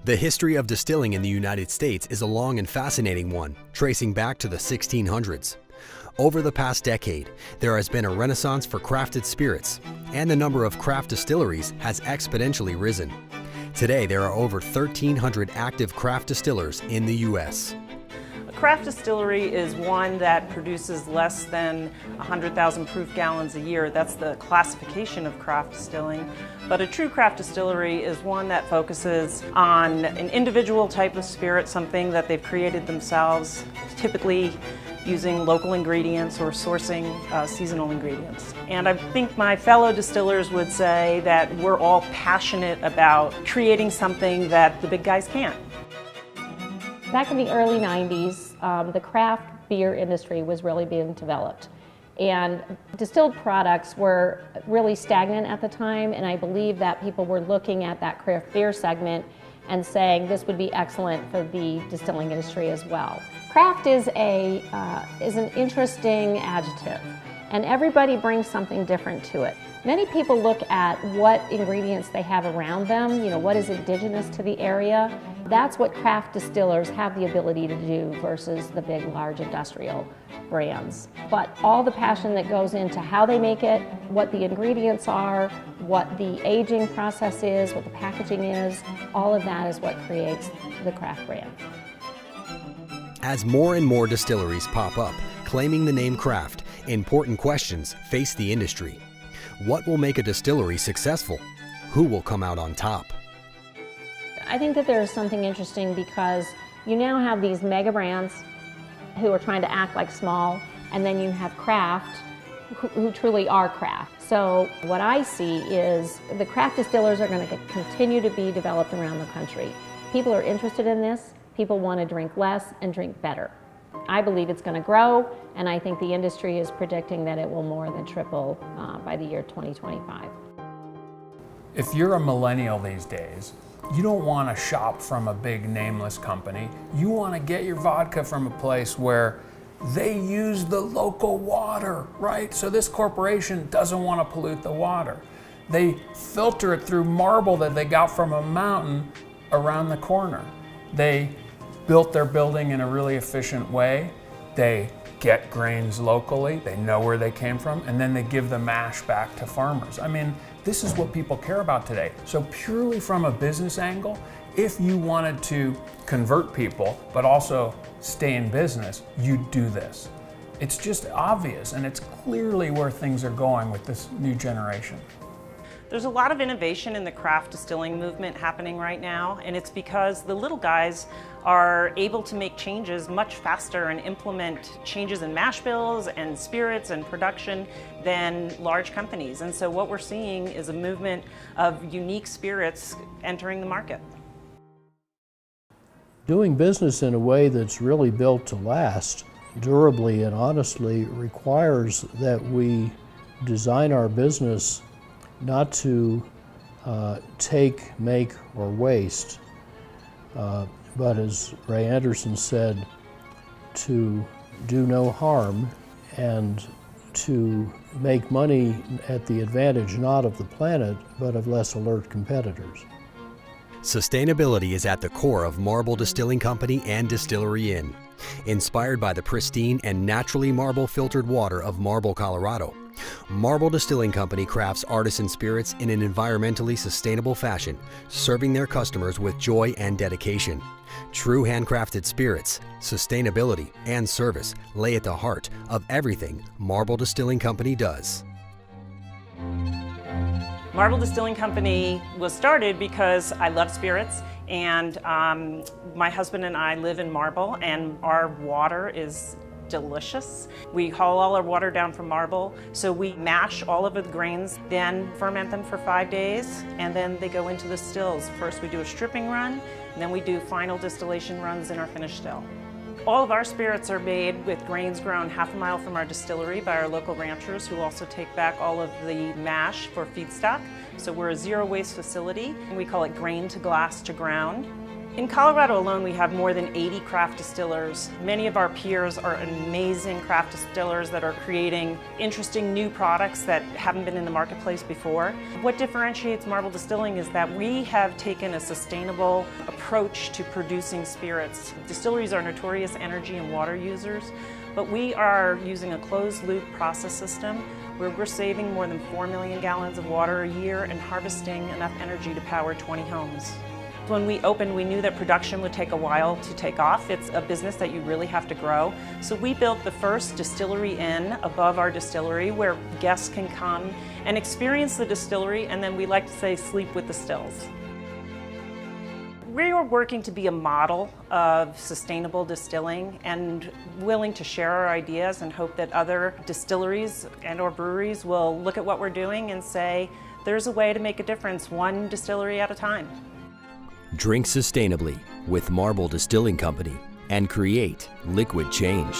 The history of distilling in the United States is a long and fascinating one, tracing back to the 1600s. Over the past decade, there has been a renaissance for crafted spirits, and the number of craft distilleries has exponentially risen. Today, there are over 1,300 active craft distillers in the U.S. A craft distillery is one that produces less than 100,000 proof gallons a year. That's the classification of craft distilling. But a true craft distillery is one that focuses on an individual type of spirit, something that they've created themselves, typically using local ingredients or sourcing seasonal ingredients. And I think my fellow distillers would say that we're all passionate about creating something that the big guys can't. Back in the early 90s, the craft beer industry was really being developed. And distilled products were really stagnant at the time, and I believe that people were looking at that craft beer segment and saying this would be excellent for the distilling industry as well. Craft is an interesting adjective, and everybody brings something different to it. Many people look at what ingredients they have around them, what is indigenous to the area. That's what craft distillers have the ability to do versus the big, large industrial brands. But all the passion that goes into how they make it, what the ingredients are, what the aging process is, what the packaging is, all of that is what creates the craft brand. As more and more distilleries pop up, claiming the name craft, important questions face the industry. What will make a distillery successful? Who will come out on top? I think that there's something interesting because you now have these mega brands who are trying to act like small, and then you have craft who truly are craft. So what I see is the craft distillers are going to continue to be developed around the country. People are interested in this. People want to drink less and drink better. I believe it's going to grow, and I think the industry is predicting that it will more than triple by the year 2025. If you're a millennial these days, you don't want to shop from a big nameless company. You want to get your vodka from a place where they use the local water, right? So this corporation doesn't want to pollute the water. They filter it through marble that they got from a mountain around the corner. They built their building in a really efficient way. They get grains locally, they know where they came from, and then they give the mash back to farmers. I mean, this is what people care about today. So purely from a business angle, if you wanted to convert people, but also stay in business, you'd do this. It's just obvious, and it's clearly where things are going with this new generation. There's a lot of innovation in the craft distilling movement happening right now, and it's because the little guys are able to make changes much faster and implement changes in mash bills and spirits and production than large companies. And so what we're seeing is a movement of unique spirits entering the market. Doing business in a way that's really built to last durably and honestly requires that we design our business not to take, make, or waste, but as Ray Anderson said, to do no harm and to make money at the advantage not of the planet, but of less alert competitors. Sustainability is at the core of Marble Distilling Company and Distillery Inn. Inspired by the pristine and naturally marble-filtered water of Marble, Colorado, Marble Distilling Company crafts artisan spirits in an environmentally sustainable fashion, serving their customers with joy and dedication. True handcrafted spirits, sustainability, and service lay at the heart of everything Marble Distilling Company does. Marble Distilling Company was started because I love spirits, and my husband and I live in Marble, and our water is delicious. We haul all our water down from Marble, so we mash all of the grains, then ferment them for 5 days, and then they go into the stills. First we do a stripping run, and then we do final distillation runs in our finished still. All of our spirits are made with grains grown half a mile from our distillery by our local ranchers, who also take back all of the mash for feedstock. So we're a zero waste facility, and we call it grain to glass to ground. In Colorado alone, we have more than 80 craft distillers. Many of our peers are amazing craft distillers that are creating interesting new products that haven't been in the marketplace before. What differentiates Marble Distilling is that we have taken a sustainable approach to producing spirits. Distilleries are notorious energy and water users, but we are using a closed-loop process system where we're saving more than 4 million gallons of water a year and harvesting enough energy to power 20 homes. When we opened, we knew that production would take a while to take off. It's a business that you really have to grow. So we built the first distillery inn above our distillery where guests can come and experience the distillery, and then we like to say sleep with the stills. We are working to be a model of sustainable distilling and willing to share our ideas and hope that other distilleries and or breweries will look at what we're doing and say, there's a way to make a difference, one distillery at a time. Drink sustainably with Marble Distilling Company and create liquid change.